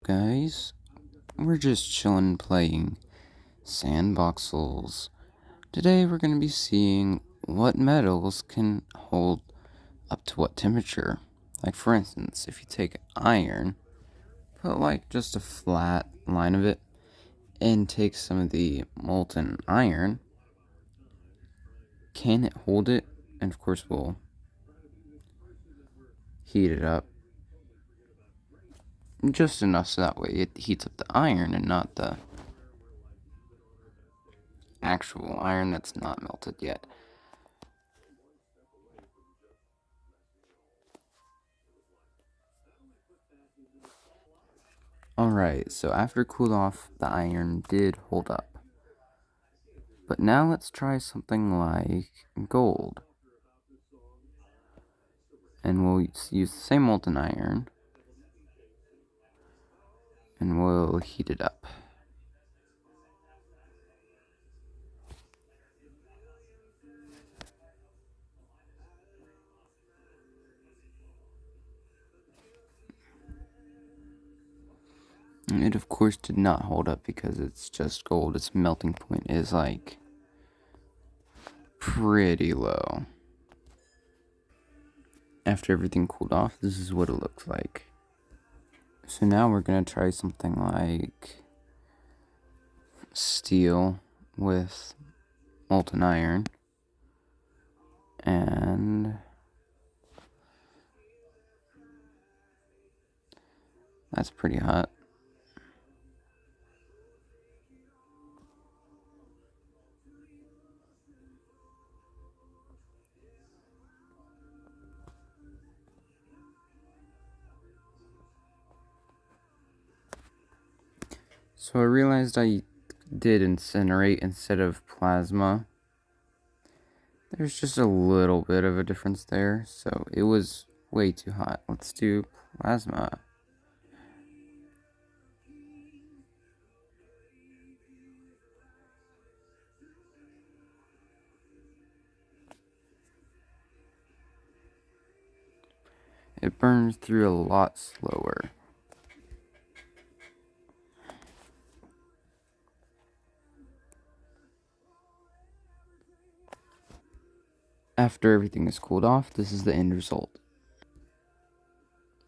guys? We're just chilling playing Sanboxels. Today we're going to be seeing what metals can hold up to what temperature. Like for instance, if you take iron, put like just a flat line of it, and take some of the molten iron, can it hold it? And of course we'll heat it up just enough so that way it heats up the iron and not the actual iron that's not melted yet. Alright, so after it cooled off, the iron did hold up. But now let's try something like gold. And we'll use the same molten iron, and we'll heat it up. And it of course did not hold up because it's just gold. Its melting point is like pretty low. After everything cooled off, this is what it looks like. So now we're gonna try something like steel with molten iron, and that's pretty hot. So I realized I did incinerate instead of plasma. There's just a little bit of a difference there, so it was way too hot. Let's do plasma. It burns through a lot slower. After everything is cooled off, this is the end result.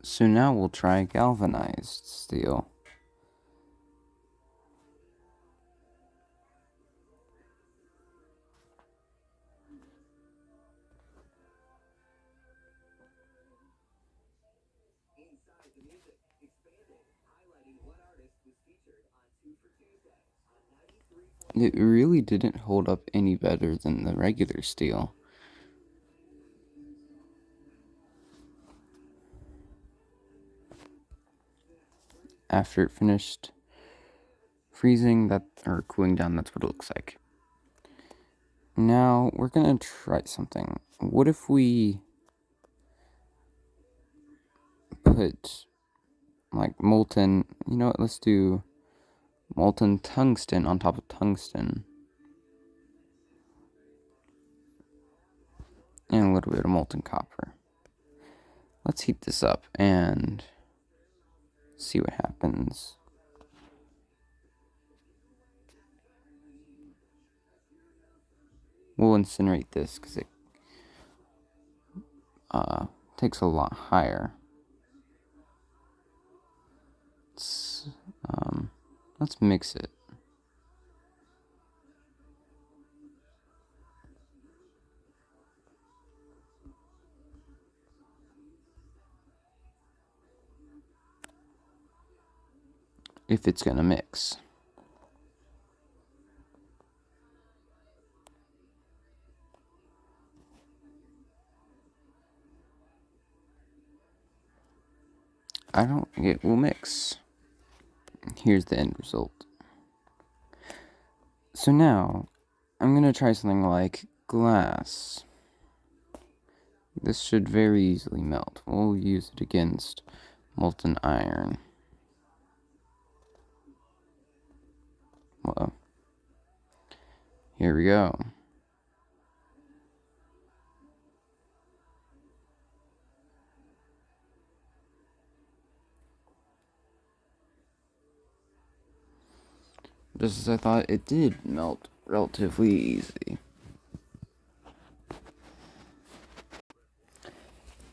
So now we'll try galvanized steel. It really didn't hold up any better than the regular steel. After it finished freezing, or cooling down, that's what it looks like. Now we're gonna try something. What if we put like molten, let's do molten tungsten on top of tungsten, and a little bit of molten copper. Let's heat this up and see what happens. We'll incinerate this because it takes a lot higher. Let's mix it. If it's gonna mix. It will mix. Here's the end result. So now, I'm gonna try something like glass. This should very easily melt. We'll use it against molten iron. Well, here we go. just as I thought it did melt relatively easy.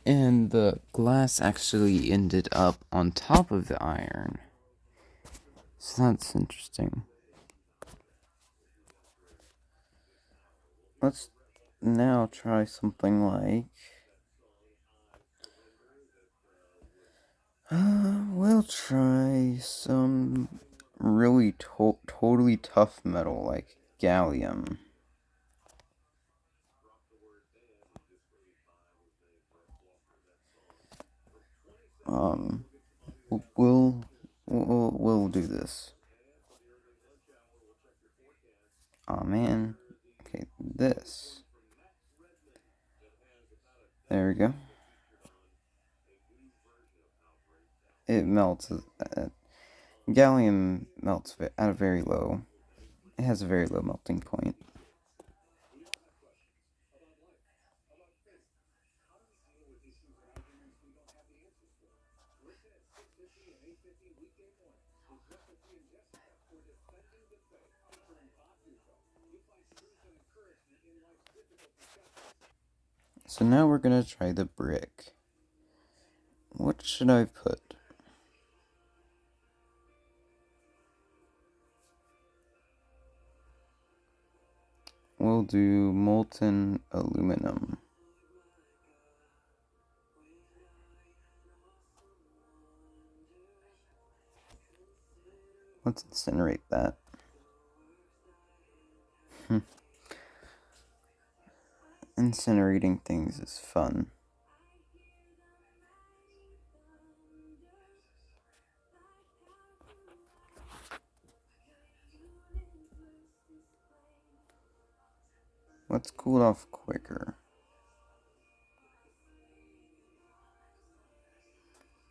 And the glass actually ended up on top of the iron. So that's interesting. Let's now try something like... we'll try some really totally tough metal like gallium. Um, we'll we'll do this. Oh man. Okay, this. There we go. It melts. Gallium melts at a very low. It has a very low melting point. So now we're gonna try the brick. What should I put? We'll do molten aluminum. Let's incinerate that. Incinerating things is fun. Let's cool it off quicker.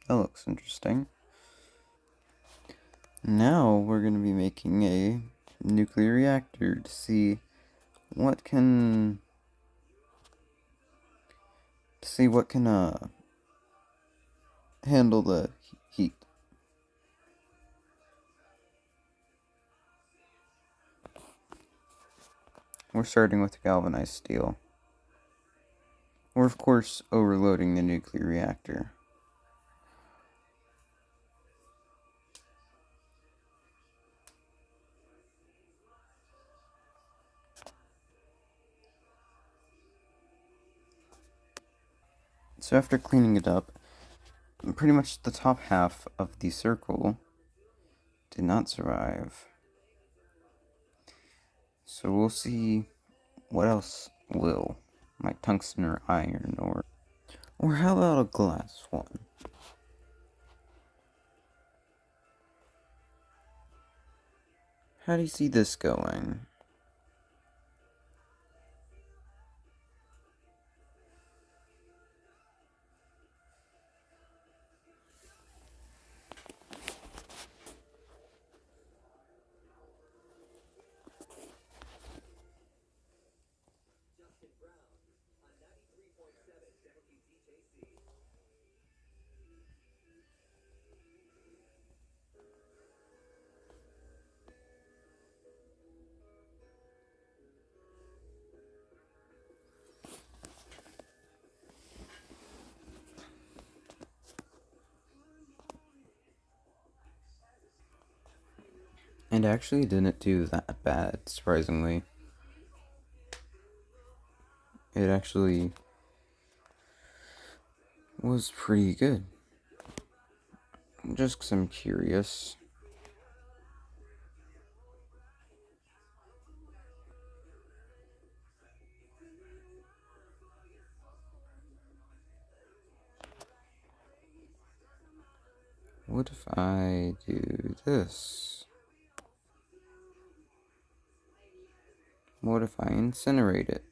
That looks interesting. Now we're going to be making a nuclear reactor to see what can handle the heat. We're starting with galvanized steel. We're of course overloading the nuclear reactor. So after cleaning it up, pretty much the top half of the circle did not survive. So we'll see what else will, like tungsten or iron, or how about a glass one? How do you see this going? It actually didn't do that bad, surprisingly. It actually was pretty good. Just 'cause I'm curious. What if I do this? What if I incinerate it?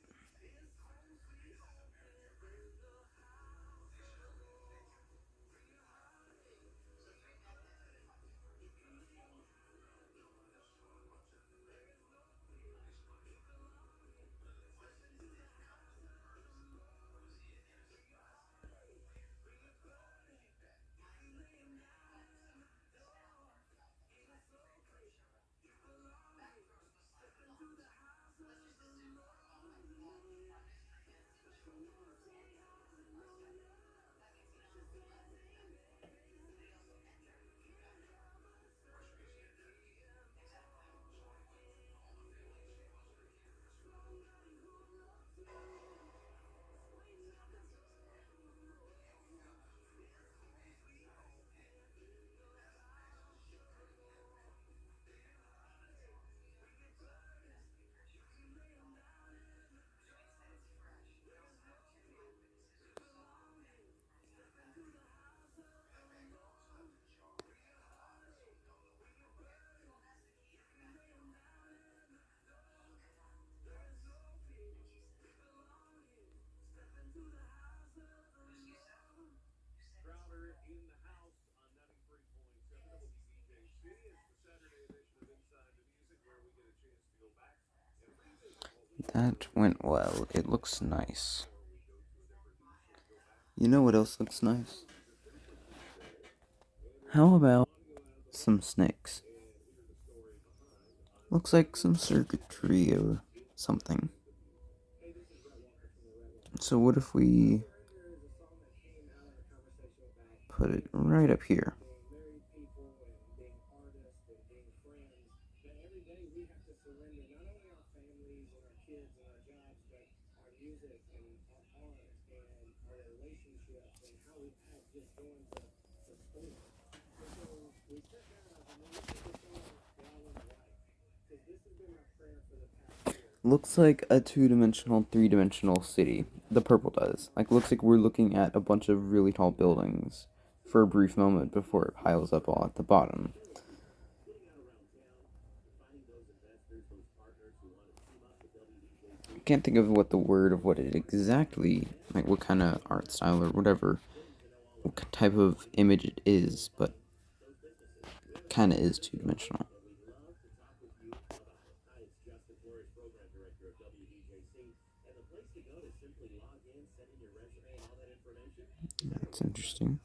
That went well. It looks nice. You know what else looks nice? How about some snakes? Looks like some circuitry or something. So what if we put it right up here? Looks like a two-dimensional, three-dimensional city. The purple does. Like, looks like we're looking at a bunch of really tall buildings for a brief moment before it piles up all at the bottom. I can't think of what the word of what it exactly, like what kind of art style or whatever, what type of image it is, but kind of is two-dimensional. That's interesting.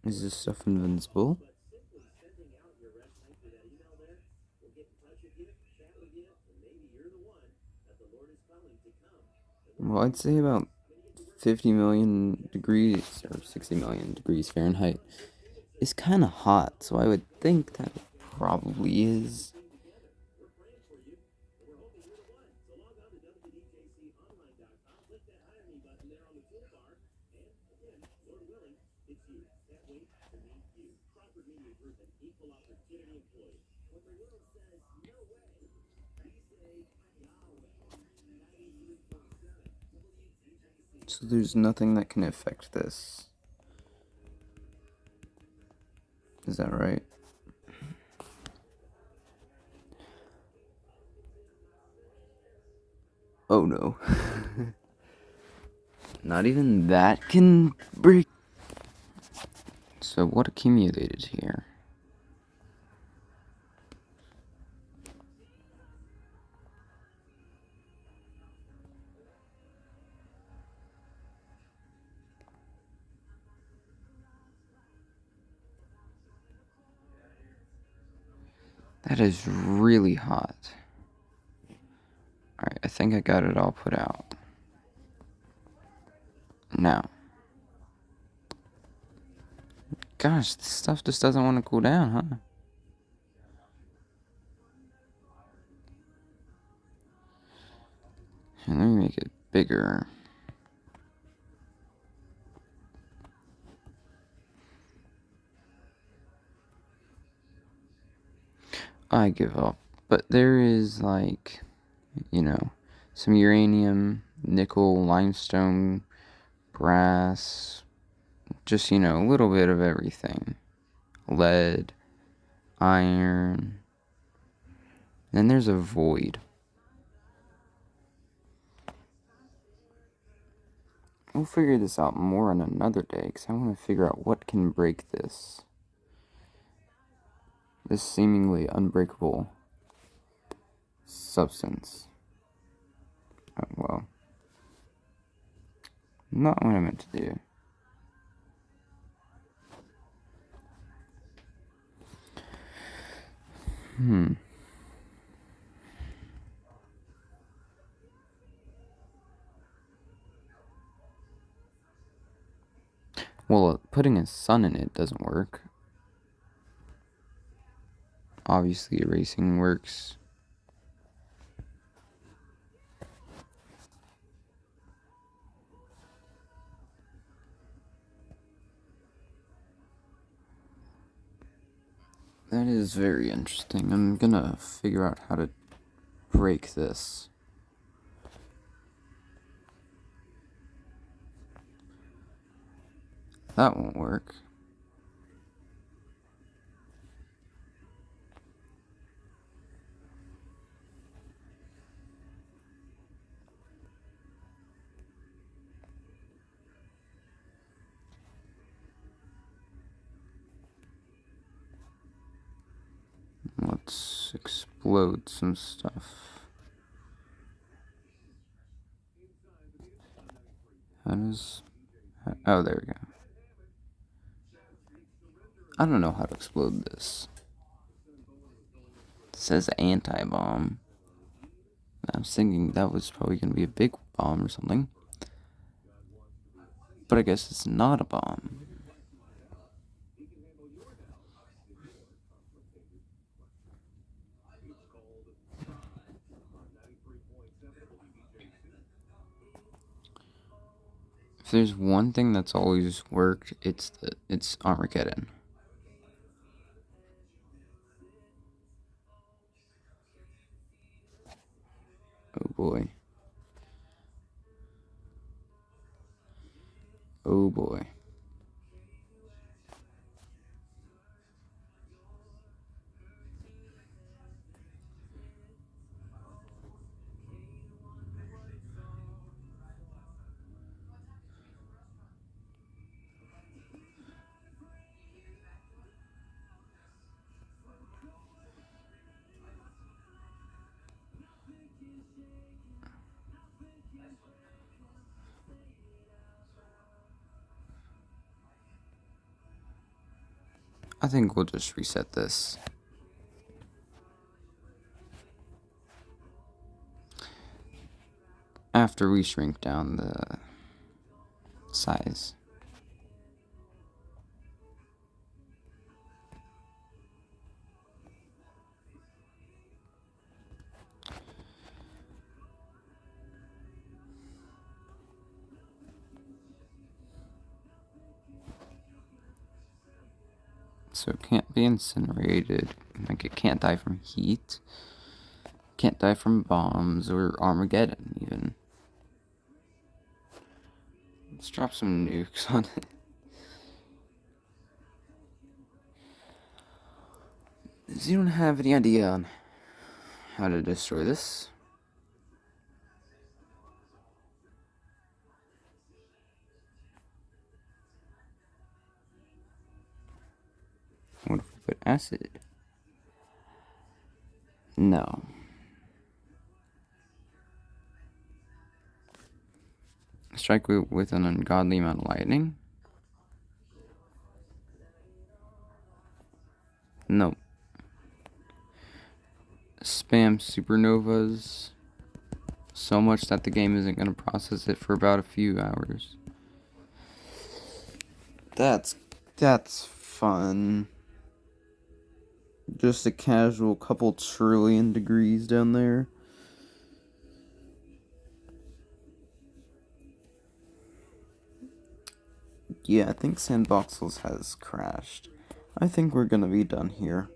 Is this stuff invincible? Well, I'd say about 50 million degrees or 60 million degrees Fahrenheit is kind of hot, so I would think that it probably is. So there's nothing that can affect this. Is that right? Oh no. Not even that can break. So what accumulated here? That is really hot. Alright, I think I got it all put out. Now. Gosh, this stuff just doesn't want to cool down, huh? Here, let me make it bigger. I give up. But there is, like, you know, some uranium, nickel, limestone, brass, just, a little bit of everything. Lead, iron. Then there's a void. We'll figure this out more on another day, because I want to figure out what can break this. This seemingly unbreakable substance. Oh, well. Not what I meant to do. Well, putting a sun in it doesn't work. Obviously, erasing works. That is very interesting. I'm gonna figure out how to break this. That won't work. just explode some stuff. How does... Oh, there we go. I don't know how to explode this. It says anti-bomb. I was thinking that was probably going to be a big bomb or something. But I guess it's not a bomb. If there's one thing that's always worked, it's Armageddon. Oh boy. Oh boy. I think we'll just reset this. After we shrink down the size. So it can't be incinerated. Like, it can't die from heat. Can't die from bombs or Armageddon, even. Let's drop some nukes on it. Does anyone have any idea on how to destroy this? What if we put acid? No. Strike with an ungodly amount of lightning? Nope. Spam supernovas so much that the game isn't going to process it for about a few hours. That's fun. Just a casual couple trillion degrees down there. Yeah, I think Sanboxels has crashed. I think we're gonna be done here.